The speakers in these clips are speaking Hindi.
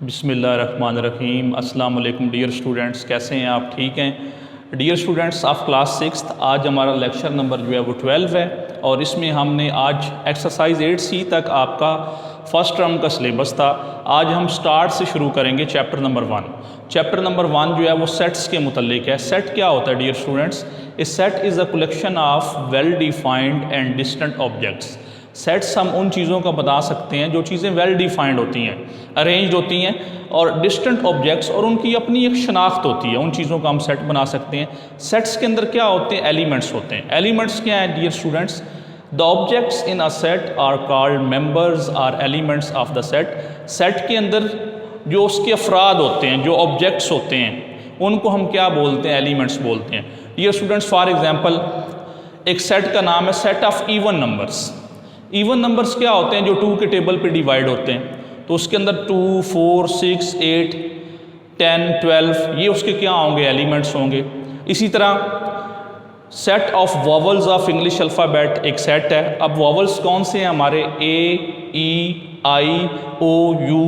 बिस्मिल्लाहिर्रहमानिर्रहीम। अस्सलाम वालेकुम डियर स्टूडेंट्स, कैसे हैं आप? ठीक हैं डियर स्टूडेंट्स ऑफ क्लास 6। आज हमारा लेक्चर नंबर जो है वो 12 है और इसमें हमने आज एक्सरसाइज 8C तक आपका फर्स्ट टर्म का सिलेबस था। आज हम स्टार्ट से शुरू करेंगे चैप्टर नंबर 1। चैप्टर नंबर 1 जो है वो सेट्स के मुतल्लिक है। सेट क्या होता है dear students? A set is a collection of well defined and distant objects. Sets हम उन चीज़ों का बता सकते हैं जो चीज़ें वेल डिफाइंड होती हैं, अरेंज्ड होती हैं, और डिस्टेंट ऑब्जेक्ट्स और उनकी अपनी एक शनाख्त होती है। उन चीज़ों का हम सेट बना सकते हैं। सेट्स के अंदर क्या होते हैं? एलिमेंट्स होते हैं। एलिमेंट्स क्या हैं dear students? The objects in a set are called members are elements of the set. Set के अंदर जो उसके अफराद होते हैं, जो ऑब्जेक्ट्स होते हैं, उनको हम क्या बोलते हैं? एलिमेंट्स बोलते हैं। डियर स्टूडेंट्स, फॉर एग्जाम्पल एक सेट का नाम है set of even numbers. Even numbers क्या होते हैं? जो 2 के टेबल पे डिवाइड होते हैं। तो उसके अंदर 2, 4, 6, 8, 10, 12 ये उसके क्या होंगे? एलिमेंट्स होंगे। इसी तरह set of vowels of English alphabet एक सेट है। अब वॉवल्स कौन से हैं हमारे? A, E, I, O, U।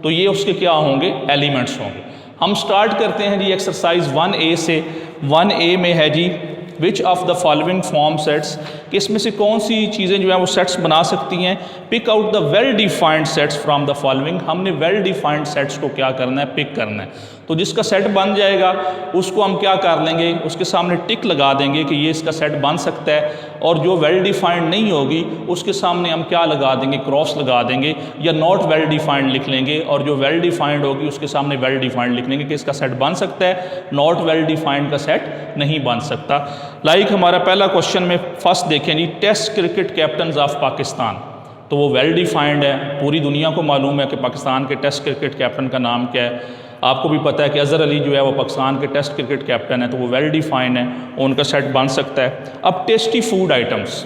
तो ये उसके क्या होंगे? एलिमेंट्स होंगे। हम स्टार्ट करते हैं जी एक्सरसाइज 1A से। 1A में है जी which of the following form sets, कि इसमें से कौन सी चीज़ें जो है वो सेट्स बना सकती हैं। Pick out the well defined sets from the following. हमने वेल डिफाइंड सेट्स को क्या करना है? पिक करना है। तो जिसका सेट बन जाएगा उसको हम क्या कर लेंगे? उसके सामने टिक लगा देंगे कि ये इसका सेट बन सकता है। और जो वेल डिफाइंड नहीं होगी उसके सामने हम क्या लगा देंगे? क्रॉस लगा देंगे, या नॉट वेल डिफाइंड लिख लेंगे। और जो वेल डिफाइंड होगी उसके सामने वेल डिफाइंड लिख लेंगे कि इसका सेट बन सकता है, नॉट वेल डिफाइंड का सेट नहीं बन सकता। लाइक हमारा पहला क्वेश्चन में फर्स्ट देखें जी, test cricket captain of Pakistan. तो वो वेल डिफाइंड है, पूरी दुनिया को मालूम है कि पाकिस्तान के टेस्ट क्रिकेट कैप्टन का नाम क्या है। आपको भी पता है कि अज़हर अली जो है वो पाकिस्तान के टेस्ट क्रिकेट कैप्टन है, तो वो वेल डिफाइंड है, उनका सेट बन सकता है। अब टेस्टी फूड आइटम्स,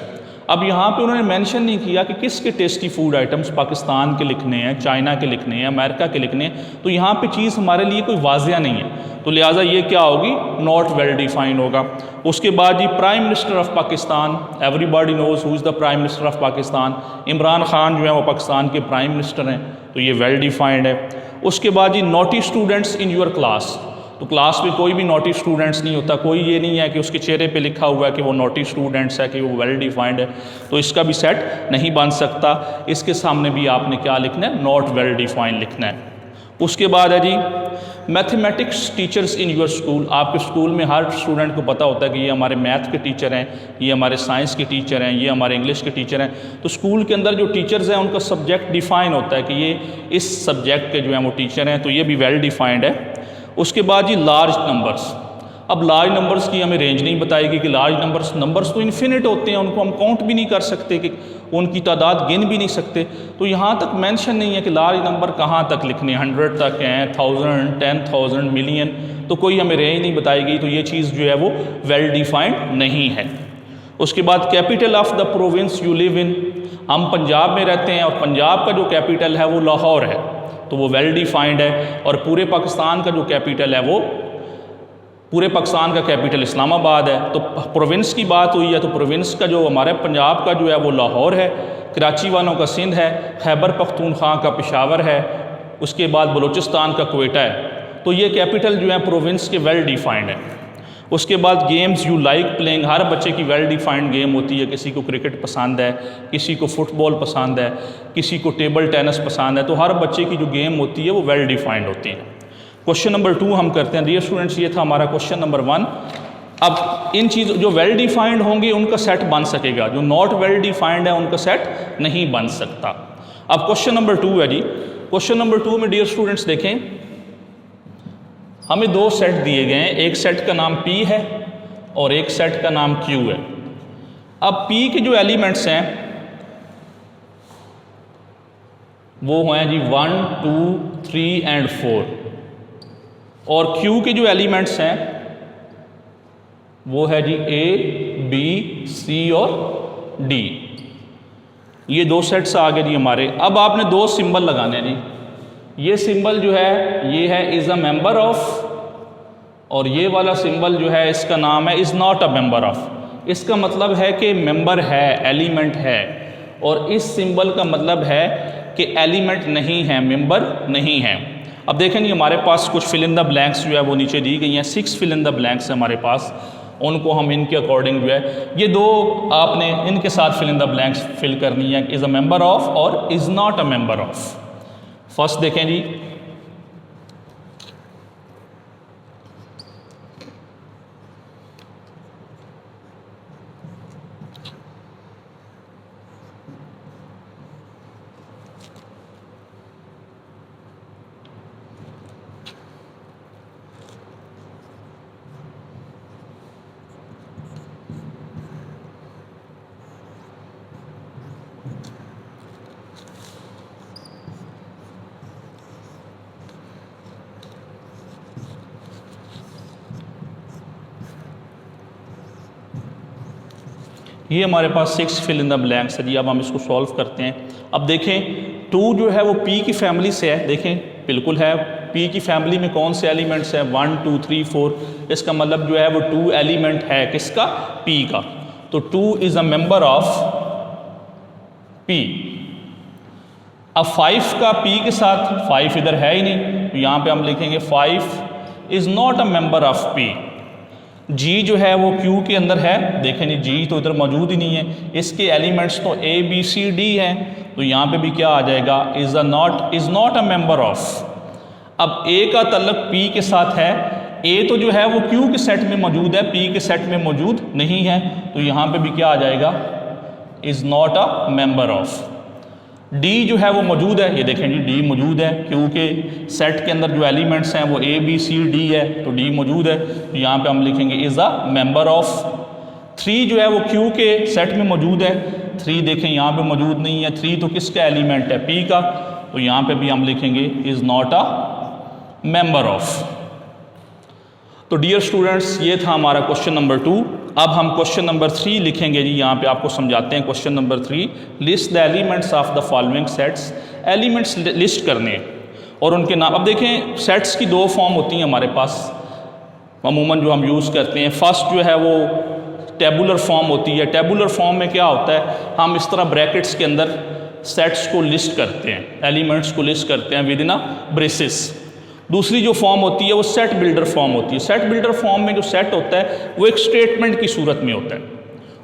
अब यहाँ पे उन्होंने मेंशन नहीं किया कि किसके टेस्टी फूड आइटम्स पाकिस्तान के लिखने हैं, चाइना के लिखने हैं, अमेरिका के लिखने हैं। तो यहाँ पे चीज़ हमारे लिए कोई वाजिया नहीं है, तो लिहाजा ये क्या होगी? नॉट वेल डिफाइंड होगा। उसके बाद जी prime minister of Pakistan, everybody knows who is the prime minister of Pakistan. Imran Khan जो है वो पाकिस्तान के प्राइम मिनिस्टर हैं, तो ये वेल डिफाइंड है। उसके बाद जी naughty students in your class. तो क्लास में कोई भी नॉटी स्टूडेंट्स नहीं होता, कोई ये नहीं है कि उसके चेहरे पे लिखा हुआ है कि वो नॉटी स्टूडेंट्स है, कि वो वेल डिफाइंड है, तो इसका भी सेट नहीं बन सकता। इसके सामने भी आपने क्या लिखना है? नॉट वेल डिफाइंड लिखना है। उसके बाद है जी mathematics teachers in your school. आपके स्कूल में हर स्टूडेंट को पता होता है कि ये हमारे मैथ के टीचर हैं, ये हमारे साइंस के टीचर हैं, ये हमारे इंग्लिश के टीचर हैं। तो स्कूल के अंदर जो टीचर्स हैं उनका सब्जेक्ट डिफाइन होता है कि ये इस सब्जेक्ट के जो हैं वो टीचर हैं, तो ये भी वेल डिफाइंड है। उसके बाद जी लार्ज नंबर्स। अब लार्ज नंबर्स की हमें रेंज नहीं बताएगी कि लार्ज नंबर्स तो इन्फिनिट होते हैं, उनको हम काउंट भी नहीं कर सकते, कि उनकी तादाद गिन भी नहीं सकते। तो यहाँ तक मेंशन नहीं है कि लार्ज नंबर कहाँ तक लिखने, 100 तक हैं, 1000, 10,000, मिलियन, तो कोई हमें रेंज नहीं बताएगी। तो ये चीज़ जो है वो वेल डिफाइंड नहीं है। उसके बाद capital of the province you live in. हम पंजाब में रहते हैं और पंजाब का जो कैपिटल है वो लाहौर है, तो वो वेल डिफाइंड है। और पूरे पाकिस्तान का जो कैपिटल है वो, पूरे पाकिस्तान का कैपिटल इस्लामाबाद है। तो प्रोविंस की बात हुई है, तो प्रोविंस का जो हमारे पंजाब का जो है वो लाहौर है, कराची वालों का सिंध है, खैबर पख्तूनख्वा का पेशावर है, उसके बाद बलूचिस्तान का क्वेटा है। तो ये कैपिटल जो है प्रोविंस के वेल डिफाइंड है। उसके बाद गेम्स यू लाइक प्लेइंग। हर बच्चे की वेल डिफाइंड गेम होती है। किसी को क्रिकेट पसंद है, किसी को फुटबॉल पसंद है, किसी को टेबल टेनिस पसंद है। तो हर बच्चे की जो गेम होती है वो वेल डिफाइंड होती है। क्वेश्चन नंबर 2 हम करते हैं। डियर स्टूडेंट्स, ये था हमारा क्वेश्चन नंबर 1। अब इन चीज़ जो वेल डिफाइंड होंगे उनका सेट बन सकेगा, जो नॉट वेल डिफाइंड है उनका सेट नहीं बन सकता। अब क्वेश्चन नंबर 2 है जी। क्वेश्चन नंबर 2 में डियर स्टूडेंट्स देखें, हमें 2 सेट दिए गए हैं। एक सेट का नाम P है और एक सेट का नाम Q है। अब P के जो एलिमेंट्स हैं वो हैं जी 1, 2, 3 एंड 4, और Q के जो एलिमेंट्स हैं वो है जी A, B, C और D। ये 2 सेट्स आ गए जी हमारे। अब आपने 2 सिंबल लगाने हैं जी। ये सिंबल जो है ये है इज़ अ मेंबर ऑफ, और ये वाला सिंबल जो है इसका नाम है is not a member of. इसका मतलब है कि मेंबर है, एलिमेंट है, और इस सिंबल का मतलब है कि एलिमेंट नहीं है, मेंबर नहीं है। अब देखेंगे हमारे पास कुछ फिल इन द ब्लैंक्स जो है वो नीचे दी गई हैं, 6 फिल इन द ब्लैंक्स हमारे पास, उनको हम इनके अकॉर्डिंग जो है ये दो आपने इनके साथ fill in the blanks fill करनी है, इज़ अ मेंबर ऑफ और is not a member of. First देखें जी, ये हमारे पास 6 फिल इन द ब्लैंक्स है जी। अब हम इसको सॉल्व करते हैं। अब देखें 2 जो है वो P की फैमिली से है, देखें बिल्कुल है। P की फैमिली में कौन से एलिमेंट्स हैं, 1 2 3 4, इसका मतलब जो है वो 2 एलिमेंट है किसका, P का। तो 2 is a member of P। अब 5 का P के साथ, 5 इधर है ही नहीं, तो यहाँ पे हम लिखेंगे 5 is not a member of P। G जो है वो Q के अंदर है, देखें जी G तो इधर मौजूद ही नहीं है, इसके एलिमेंट्स तो A B C D हैं, तो यहाँ पे भी क्या आ जाएगा, is not a member of. अब A का तल्लक P के साथ है, A तो जो है वो Q के सेट में मौजूद है, P के सेट में मौजूद नहीं है, तो यहाँ पे भी क्या आ जाएगा, is not a member of. D जो है वो मौजूद है, ये देखें जी D मौजूद है, क्योंकि सेट के अंदर जो एलिमेंट्स हैं वो A B C D है, तो D मौजूद है, तो यहाँ पे हम लिखेंगे इज़ अ मेंबर ऑफ। 3 जो है वो Q के सेट में मौजूद है, 3 देखें यहाँ पे मौजूद नहीं है, 3 तो किसका एलिमेंट है, P का, तो यहाँ पे भी हम लिखेंगे is not a member of. तो डियर स्टूडेंट्स ये था हमारा क्वेश्चन नंबर 2। अब हम क्वेश्चन नंबर 3 लिखेंगे जी। यहाँ पे आपको समझाते हैं question number 3, list the elements of the following sets. Elements list करने और उनके नाम। अब देखें सेट्स की 2 फॉर्म होती हैं हमारे पास अमूमन जो हम यूज़ करते हैं। फर्स्ट जो है वो टेबुलर फॉर्म होती है। टेबुलर फॉर्म में क्या होता है, हम इस तरह ब्रैकेट्स के अंदर सेट्स को लिस्ट करते हैं, एलिमेंट्स को लिस्ट करते हैं विद इन अ ब्रेसेस। दूसरी जो फॉर्म होती है वो सेट बिल्डर फॉर्म होती है। सेट बिल्डर फॉर्म में जो सेट होता है वो एक स्टेटमेंट की सूरत में होता है।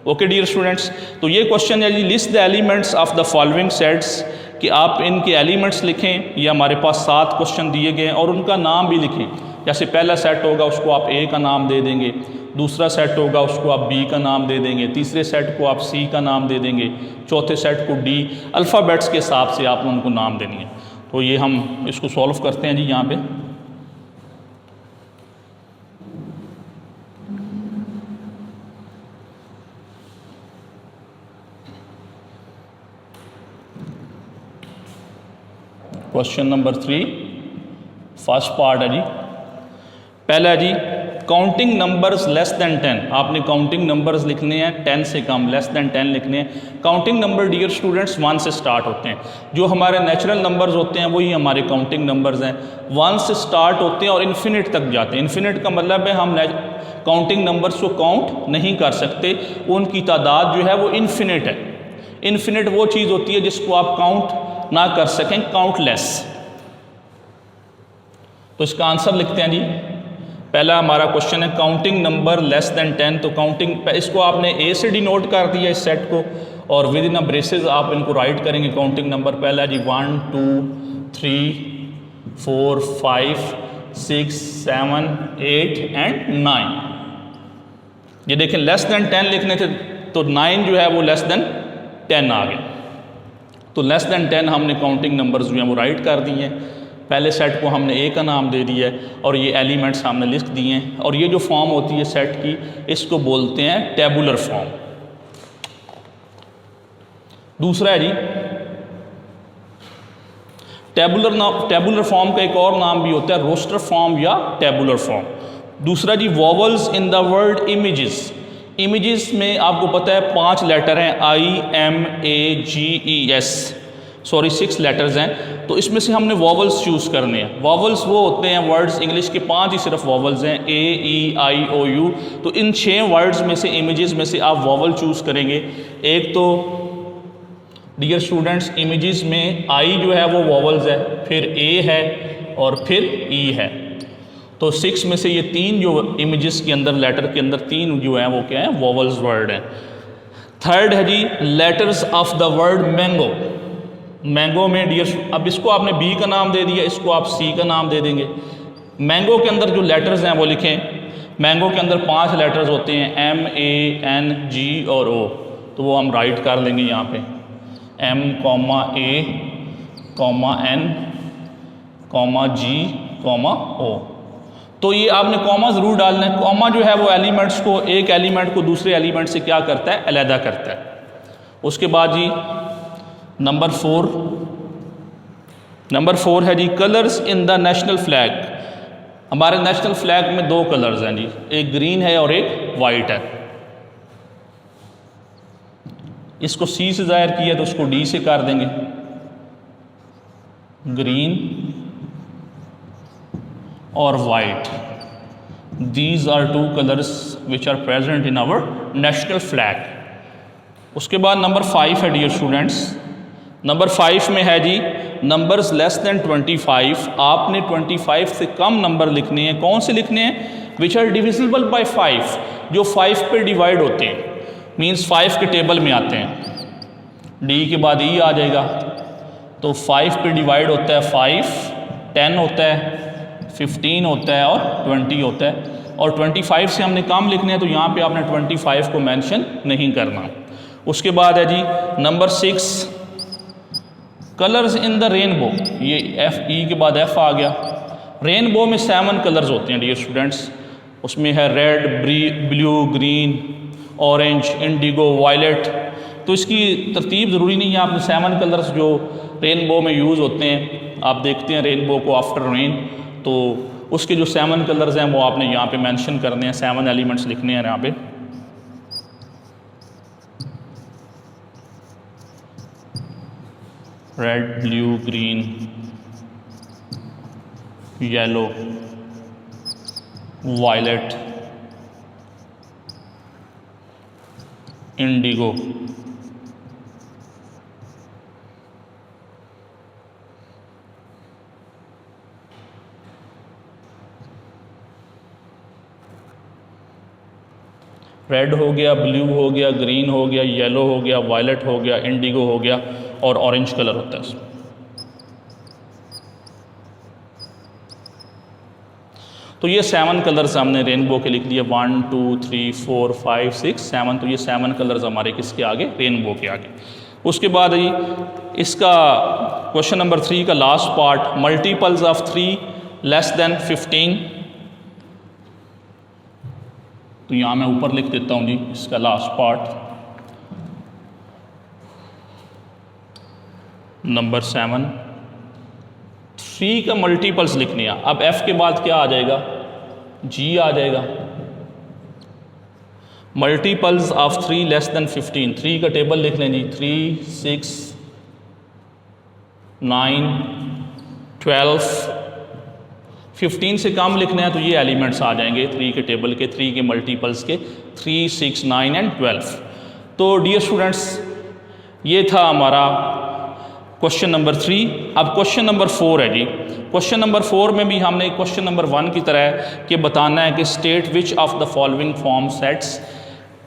ओके डियर स्टूडेंट्स, तो ये क्वेश्चन है जी, list the elements of the following sets, कि आप इनके एलिमेंट्स लिखें। ये हमारे पास 7 क्वेश्चन दिए गए हैं और उनका नाम भी लिखें। जैसे पहला सेट होगा उसको आप A का नाम दे देंगे, दूसरा सेट होगा उसको आप B का नाम दे देंगे, तीसरे सेट को आप C का नाम दे देंगे, चौथे सेट को D। अल्फ़ाबेट्स के हिसाब से आप उनको नाम देनी है। तो ये हम इसको सॉल्व करते हैं जी। यहाँ पे क्वेश्चन नंबर 3 फर्स्ट पार्ट है जी। पहला है जी, काउंटिंग नंबर्स लेस दैन 10। आपने काउंटिंग नंबर्स लिखने हैं 10 से कम, लेस दैन 10 लिखने हैं। काउंटिंग नंबर डियर स्टूडेंट्स 1 से स्टार्ट होते हैं। जो हमारे नेचुरल नंबर्स होते हैं वही हमारे काउंटिंग नंबर्स हैं। 1 से स्टार्ट होते हैं और इन्फिनिट तक जाते हैं। इन्फिनिट का मतलब है हम काउंटिंग नंबर्स को काउंट नहीं कर सकते, उनकी तादाद जो है वो इन्फिनिट है। इन्फिनिट वो चीज़ होती है जिसको आप काउंट ना कर सकें, काउंटलेस। तो इसका आंसर लिखते हैं जी। पहला हमारा क्वेश्चन है काउंटिंग नंबर लेस देन 10। तो काउंटिंग, इसको आपने A से डिनोट कर दिया इस सेट को, और विद इन अ ब्रेसेस आप इनको राइट करेंगे काउंटिंग नंबर। पहला जी 1 2 3 4 5 6 7 8 एंड 9। ये देखें लेस देन 10 लिखने थे तो 9 जो है वो लेस देन 10 आ गया। तो लेस देन 10 हमने काउंटिंग नंबर्स जो हैं वो राइट कर दिए हैं। पहले सेट को हमने A का नाम दे दिया है और ये एलिमेंट्स हमने लिख दिए हैं। और ये जो फॉर्म होती है सेट की, इसको बोलते हैं टेबुलर फॉर्म। दूसरा है जी टेबुलर फॉर्म का एक और नाम भी होता है रोस्टर फॉर्म या टेबुलर फॉर्म। दूसरा जी vowels in the word images. Images में आपको पता है 5 लेटर हैं, IMAGES, सॉरी 6 लेटर्स हैं। तो इसमें से हमने वॉवल्स चूज़ करने हैं। वॉवल्स वो होते हैं वर्ड्स, इंग्लिश के 5 ही सिर्फ वॉवल्स हैं, AEIOU। तो इन 6 वर्ड्स में से, इमेजेस में से आप वॉवल चूज़ करेंगे। एक तो डियर स्टूडेंट्स इमेजेस में आई जो है वो वॉवल्स है, फिर ए है और फिर ई है। तो 6 में से ये 3 जो इमेजेस के अंदर लेटर के अंदर 3 जो है वो क्या है, वॉवल्स वर्ड हैं। थर्ड है जी letters of the word mango. Mango में डियर, अब इसको आपने बी का नाम दे दिया, इसको आप सी का नाम दे देंगे। मैंगो के अंदर जो लेटर्स हैं वो लिखें। मैंगो के अंदर 5 लेटर्स होते हैं, MANG और O, तो वो हम राइट कर लेंगे यहाँ पे M, A, N, G, O। तो ये आपने कॉमा ज़रूर डालना है। कॉमा जो है वो एलिमेंट्स को, एक एलिमेंट को दूसरे एलिमेंट से क्या करता है, अलहदा करता है। उसके बाद जी नंबर 4 है जी colours in the national flag. हमारे नेशनल फ्लैग में 2 कलर्स हैं जी, एक ग्रीन है और एक वाइट है। इसको सी से ज़ाहिर किया तो उसको डी से कर देंगे, ग्रीन और white. These are 2 colours which are present in our national flag. उसके बाद नंबर 5 है डियर स्टूडेंट्स। नंबर 5 में है जी नंबर्स लेस देन 25। आपने 25 से कम नंबर लिखने हैं। कौन से लिखने हैं, विच आर डिविजिबल बाय 5, जो 5 पे डिवाइड होते हैं, मीन्स 5 के टेबल में आते हैं। डी के बाद ई आ जाएगा, तो 5 पे डिवाइड होता है 5, 10 होता है, 15 होता है और 20 होता है। और 25 से हमने कम लिखने हैं तो यहाँ पे आपने 25 को मेंशन नहीं करना। उसके बाद है जी number 6 colours in the rainbow. ये ई के बाद एफ आ गया। रेनबो में 7 कलर्स होते हैं डियर स्टूडेंट्स। उसमें है red, blue, green, orange, indigo, violet. तो इसकी तरतीब ज़रूरी नहीं है, आपने 7 कलर्स जो रेनबो में यूज़ होते हैं, आप देखते हैं रेनबो को आफ्टर रेन, तो उसके जो 7 कलर्स हैं वो आपने यहाँ पे मेंशन करने हैं, 7 एलिमेंट्स लिखने हैं यहाँ पे। Red, blue, green, yellow, violet, indigo, red हो गया, ब्लू हो गया, ग्रीन हो गया, येलो हो गया, वायलेट हो गया, इंडिगो हो गया और ऑरेंज कलर होता है उसमें। तो ये 7 कलर्स हमने रेनबो के लिख दिए, 1 2 3 4 5 6 7। तो ये 7 कलर्स हमारे किसके आगे, रेनबो के आगे। उसके बाद जी इसका क्वेश्चन नंबर 3 का last part, multiples of 3 less than 15। तो यहाँ मैं ऊपर लिख देता हूँ जी इसका लास्ट पार्ट, नंबर 7 3 का मल्टीपल्स लिखने हैं। अब F के बाद क्या आ जाएगा, G आ जाएगा। मल्टीपल्स ऑफ 3 लेस देन 15, 3 का टेबल लिख लें जी, 3 6 9 12। 15 से कम लिखना है तो ये एलिमेंट्स आ जाएंगे 3 के टेबल के, 3 के मल्टीपल्स के, 3 6 9 एंड 12। तो डियर स्टूडेंट्स ये था हमारा क्वेश्चन नंबर 3। अब क्वेश्चन नंबर 4 है जी। क्वेश्चन नंबर 4 में भी हमने क्वेश्चन नंबर 1 की तरह कि बताना है कि state which of the following form sets,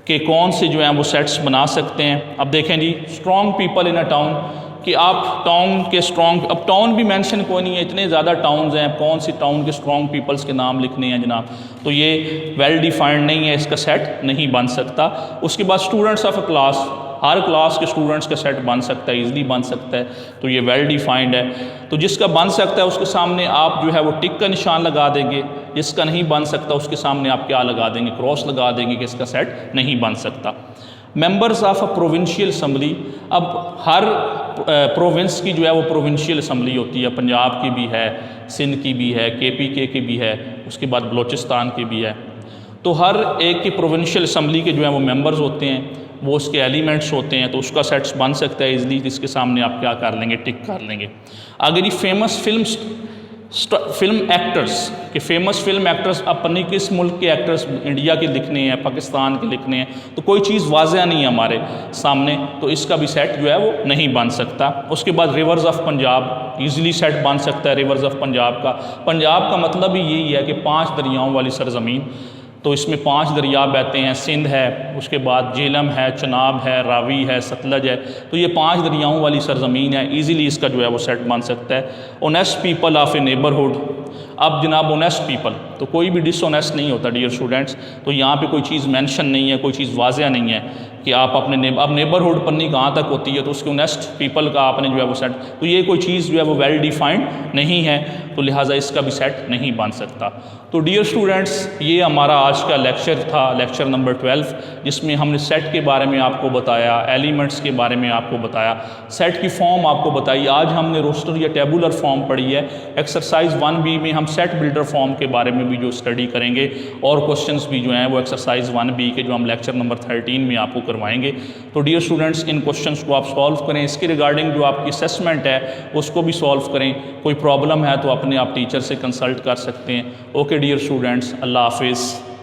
के कौन से जो हैं वो सेट्स बना सकते हैं। अब देखें जी, strong people in a town, कि आप टाउन के स्ट्रॉन्ग, अब टाउन भी मेंशन कोई नहीं है, इतने ज़्यादा टाउन्स हैं, कौन सी टाउन के स्ट्रॉन्ग पीपल्स के नाम लिखने हैं जनाब, तो ये वेल डिफाइंड नहीं है, इसका सेट नहीं बन सकता। उसके बाद students of a class, her class के स्टूडेंट्स का सेट बन सकता है, इजीली बन सकता है, तो ये वेल डिफाइंड है। तो जिसका बन सकता है उसके सामने आप जो है वो टिक का निशान लगा देंगे, जिसका नहीं बन सकता उसके सामने आप क्या लगा देंगे, क्रॉस लगा देंगे कि इसका सेट नहीं बन सकता। Members of a provincial assembly, अब हर प्रोविंस की जो है वो प्रोविंशियल असम्बली होती है, पंजाब की भी है, सिंध की भी है, KPK की भी है, उसके बाद बलोचिस्तान की भी है। तो हर एक की प्रोविंशियल असम्बली के जो है वो मेंबर्स होते हैं, वो उसके एलिमेंट्स होते हैं, तो उसका सेट्स बन सकता है इजली, जिसके सामने आप क्या कर लेंगे, टिक कर लेंगे। अगर ये फेमस फिल्म फिल्म एक्टर्स के फेमस फिल्म एक्टर्स अपने किस मुल्क के एक्टर्स इंडिया के लिखने हैं, पाकिस्तान के लिखने हैं, तो कोई चीज़ वाज़ह नहीं है हमारे सामने, तो इसका भी सेट जो है वो नहीं बन सकता। उसके बाद reverse of Punjab easily set बन सकता है। रिवर्स ऑफ पंजाब का मतलब ही यही है कि 5 दरियाओं वाली सरज़मीन, तो इसमें 5 दरिया बहते हैं, सिंध है, उसके बाद झेलम है, चनाब है, रावी है, सतलज है, तो ये 5 दरियाओं वाली सरज़मीन है। इजीली इसका जो है वो सेट बन सकता है। Honest people of A neighbourhood, अब जनाब ऑनेस्ट पीपल, तो कोई भी डिसऑनेस्ट नहीं होता डियर स्टूडेंट्स, तो यहाँ पे कोई चीज़ मेंशन नहीं है, कोई चीज़ वाज़ह नहीं है कि आप अपने अब नेबरहुड पढ़नी कहाँ तक होती है, तो उसके ऑनेस्ट पीपल का आपने जो है वो सेट, तो ये कोई चीज़ जो है वो वेल डिफाइंड नहीं है, तो लिहाजा इसका भी सेट नहीं बन सकता। तो डियर स्टूडेंट्स, ये हमारा आज का लेक्चर था, लेक्चर नंबर 12, जिसमें हमने सेट के बारे में आपको बताया, एलिमेंट्स के बारे में आपको बताया, सेट की फॉर्म आपको बताई। आज हमने रोस्टर या टेबुलर फॉर्म पढ़ी है। एक्सरसाइज 1B में हम सेट बिल्डर फॉर्म के बारे में भी जो स्टडी करेंगे, और क्वेश्चंस भी जो हैं वो एक्सरसाइज 1B के जो हम लेक्चर नंबर 13 में आपको करवाएंगे। तो डियर स्टूडेंट्स, इन क्वेश्चंस को आप सॉल्व करें, इसके रिगार्डिंग जो आपकी असेसमेंट है उसको भी सॉल्व करें। कोई प्रॉब्लम है तो अपने आप टीचर से कंसल्ट कर सकते हैं। ओके डियर स्टूडेंट्स, अल्लाह हाफिज़।